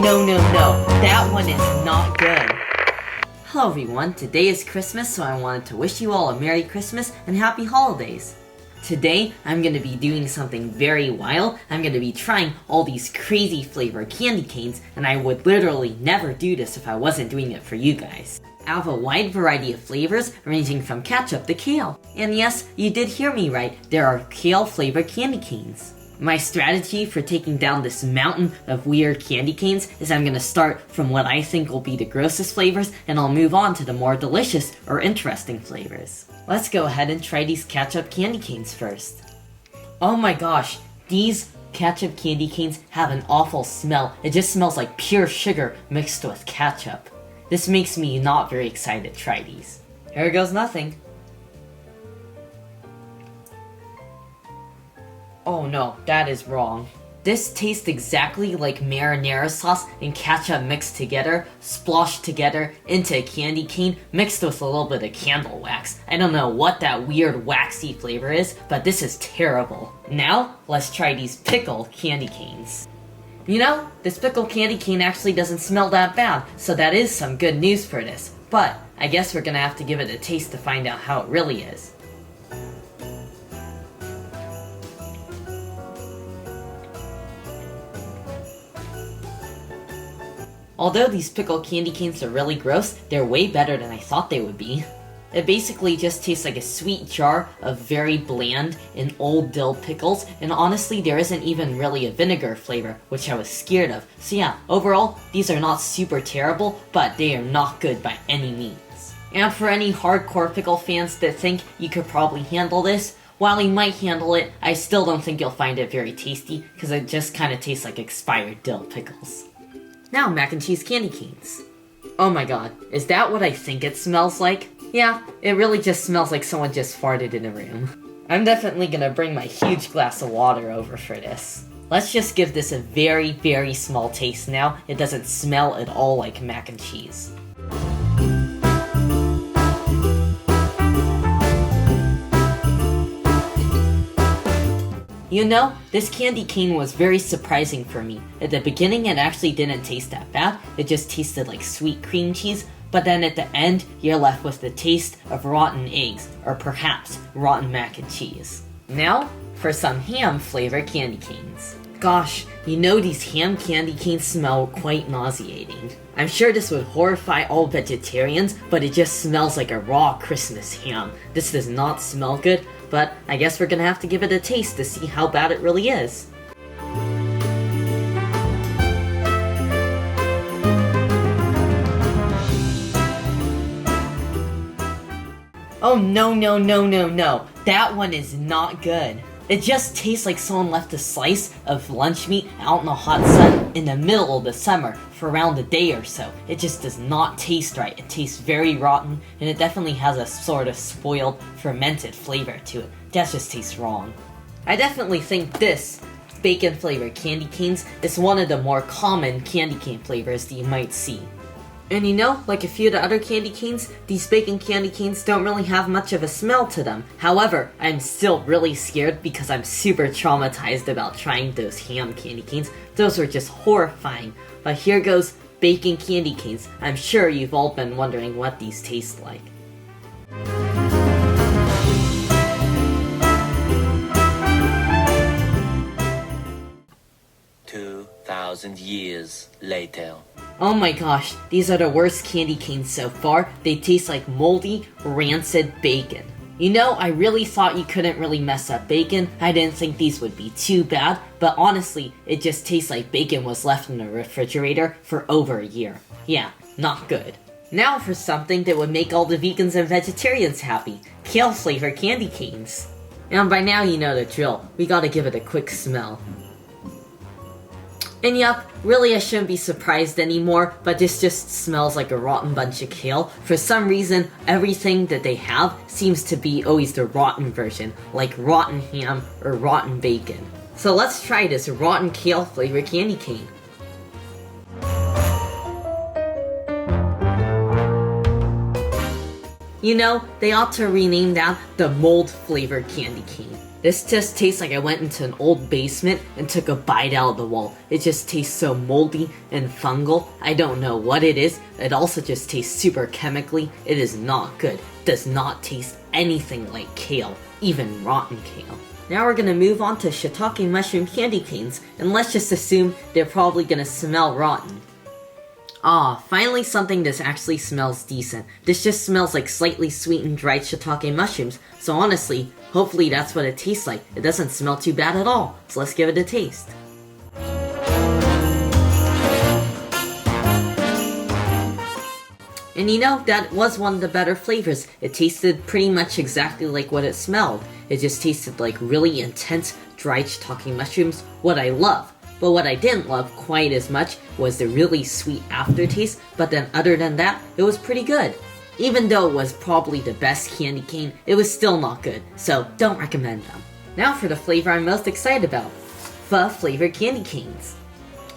no. That one is not good. Hello everyone, today is Christmas, so I wanted to wish you all a Merry Christmas and Happy Holidays. Today, I'm going to be doing something very wild. I'm going to be trying all these crazy flavored candy canes, and I would literally never do this if I wasn't doing it for you guys. I have a wide variety of flavors, ranging from ketchup to kale. And yes, you did hear me right, there are kale flavored candy canes. My strategy for taking down this mountain of weird candy canes is I'm going to start from what I think will be the grossest flavors, and I'll move on to the more delicious or interesting flavors. Let's go ahead and try these ketchup candy canes first. Oh my gosh, these ketchup candy canes have an awful smell. It just smells like pure sugar mixed with ketchup. This makes me not very excited to try these. Here goes nothing. Oh no, that is wrong. This tastes exactly like marinara sauce and ketchup mixed together, sploshed together into a candy cane mixed with a little bit of candle wax. I don't know what that weird waxy flavor is, but this is terrible. Now, let's try these pickled candy canes. You know, this pickled candy cane actually doesn't smell that bad, so that is some good news for this. But, I guess we're gonna have to give it a taste to find out how it really is. Although these pickled candy canes are really gross, they're way better than I thought they would be. It basically just tastes like a sweet jar of very bland and old dill pickles, and honestly there isn't even really a vinegar flavor, which I was scared of. So yeah, overall, these are not super terrible, but they are not good by any means. And for any hardcore pickle fans that think you could probably handle this, while you might handle it, I still don't think you'll find it very tasty, because it just kinda tastes like expired dill pickles. Now, mac and cheese candy canes. Oh my god, is that what I think it smells like? Yeah, it really just smells like someone just farted in a room. I'm definitely gonna bring my huge glass of water over for this. Let's just give this a very, very small taste now. It doesn't smell at all like mac and cheese. You know, this candy cane was very surprising for me. At the beginning it actually didn't taste that bad, it just tasted like sweet cream cheese, but then at the end you're left with the taste of rotten eggs, or perhaps rotten mac and cheese. Now, for some ham flavored candy canes. Gosh, you know these ham candy canes smell quite nauseating. I'm sure this would horrify all vegetarians, but it just smells like a raw Christmas ham. This does not smell good, but I guess we're gonna have to give it a taste to see how bad it really is. Oh no. That one is not good. It just tastes like someone left a slice of lunch meat out in the hot sun in the middle of the summer for around a day or so. It just does not taste right. It tastes very rotten, and it definitely has a sort of spoiled, fermented flavor to it. That just tastes wrong. I definitely think this bacon flavored candy canes is one of the more common candy cane flavors that you might see. And you know, like a few of the other candy canes, these bacon candy canes don't really have much of a smell to them. However, I'm still really scared because I'm super traumatized about trying those ham candy canes. Those were just horrifying. But here goes bacon candy canes. I'm sure you've all been wondering what these taste like. 2,000 years later. Oh my gosh, these are the worst candy canes so far. They taste like moldy, rancid bacon. You know, I really thought you couldn't really mess up bacon. I didn't think these would be too bad, but honestly, it just tastes like bacon was left in the refrigerator for over a year. Yeah, not good. Now for something that would make all the vegans and vegetarians happy. Kale flavored candy canes. And by now you know the drill. We gotta give it a quick smell. And yup, really I shouldn't be surprised anymore, but this just smells like a rotten bunch of kale. For some reason, everything that they have seems to be always the rotten version, like rotten ham or rotten bacon. So let's try this rotten kale flavored candy cane. You know, they ought to rename that the mold flavored candy cane. This just tastes like I went into an old basement and took a bite out of the wall. It just tastes so moldy and fungal. I don't know what it is. It also just tastes super chemically. It is not good. It does not taste anything like kale, even rotten kale. Now we're gonna move on to shiitake mushroom candy canes, and let's just assume they're probably gonna smell rotten. Ah, finally something that actually smells decent. This just smells like slightly sweetened dried shiitake mushrooms, so honestly, hopefully that's what it tastes like. It doesn't smell too bad at all, so let's give it a taste. And you know, that was one of the better flavors. It tasted pretty much exactly like what it smelled. It just tasted like really intense dried shiitake mushrooms, what I love. But what I didn't love quite as much was the really sweet aftertaste, but then other than that, it was pretty good. Even though it was probably the best candy cane, it was still not good, so don't recommend them. Now for the flavor I'm most excited about, pho flavored candy canes.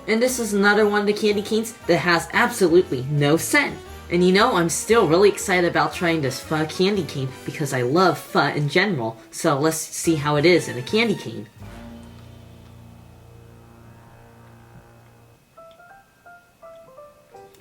And this is another one of the candy canes that has absolutely no scent. And you know, I'm still really excited about trying this pho candy cane because I love pho in general, so let's see how it is in a candy cane.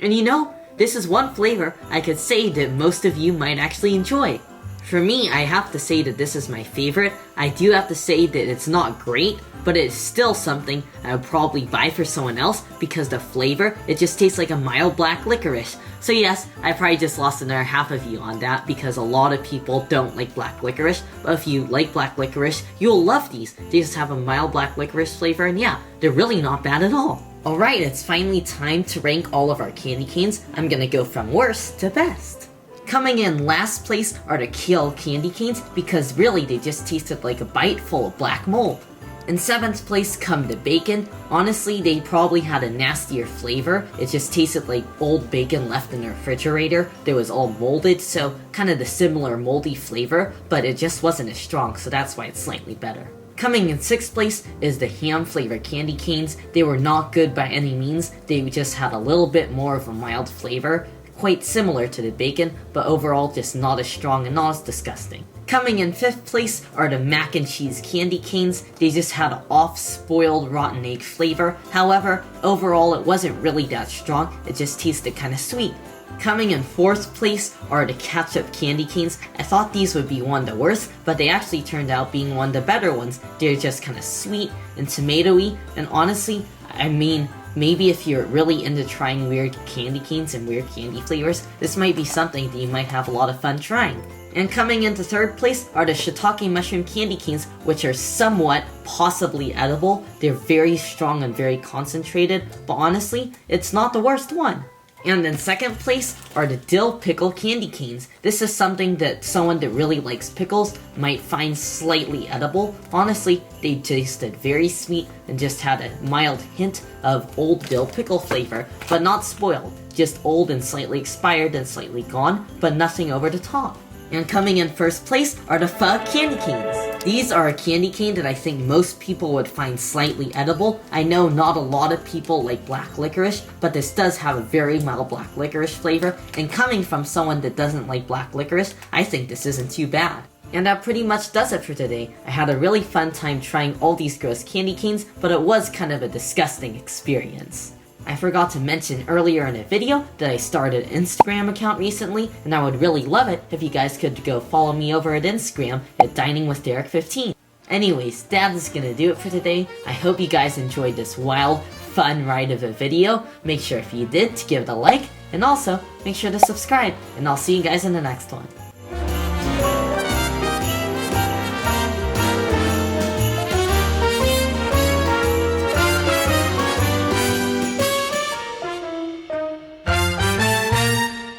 And you know, this is one flavor I could say that most of you might actually enjoy. For me, I have to say that this is my favorite. I do have to say that it's not great, but it's still something I would probably buy for someone else because the flavor, it just tastes like a mild black licorice. So yes, I probably just lost another half of you on that because a lot of people don't like black licorice, but if you like black licorice, you'll love these. They just have a mild black licorice flavor, and yeah, they're really not bad at all. Alright, it's finally time to rank all of our candy canes. I'm gonna go from worst to best. Coming in last place are the Kale candy canes because really they just tasted like a bite full of black mold. In 7th place come the bacon. Honestly, they probably had a nastier flavor. It just tasted like old bacon left in the refrigerator that was all molded, so kind of the similar moldy flavor, but it just wasn't as strong, so that's why it's slightly better. Coming in 6th place is the ham flavored candy canes. They were not good by any means. They just had a little bit more of a mild flavor, quite similar to the bacon, but overall just not as strong and not as disgusting. Coming in 5th place are the mac and cheese candy canes. They just had an off-spoiled rotten egg flavor. However, overall it wasn't really that strong. It just tasted kind of sweet. Coming in 4th place are the ketchup candy canes. I thought these would be one of the worst, but they actually turned out being one of the better ones. They're just kind of sweet and tomatoey, and honestly, I mean, maybe if you're really into trying weird candy canes and weird candy flavors, this might be something that you might have a lot of fun trying. And coming into 3rd place are the shiitake mushroom candy canes, which are somewhat possibly edible. They're very strong and very concentrated, but honestly, it's not the worst one. And in 2nd place are the dill pickle candy canes. This is something that someone that really likes pickles might find slightly edible. Honestly, they tasted very sweet and just had a mild hint of old dill pickle flavor, but not spoiled. Just old and slightly expired and slightly gone, but nothing over the top. And coming in 1st place are the pho candy canes. These are a candy cane that I think most people would find slightly edible. I know not a lot of people like black licorice, but this does have a very mild black licorice flavor, and coming from someone that doesn't like black licorice, I think this isn't too bad. And that pretty much does it for today. I had a really fun time trying all these gross candy canes, but it was kind of a disgusting experience. I forgot to mention earlier in a video that I started an Instagram account recently, and I would really love it if you guys could go follow me over at Instagram at DiningWithDerek15. Anyways, that is gonna do it for today. I hope you guys enjoyed this wild, fun ride of a video. Make sure if you did to give it a like, and also make sure to subscribe, and I'll see you guys in the next one.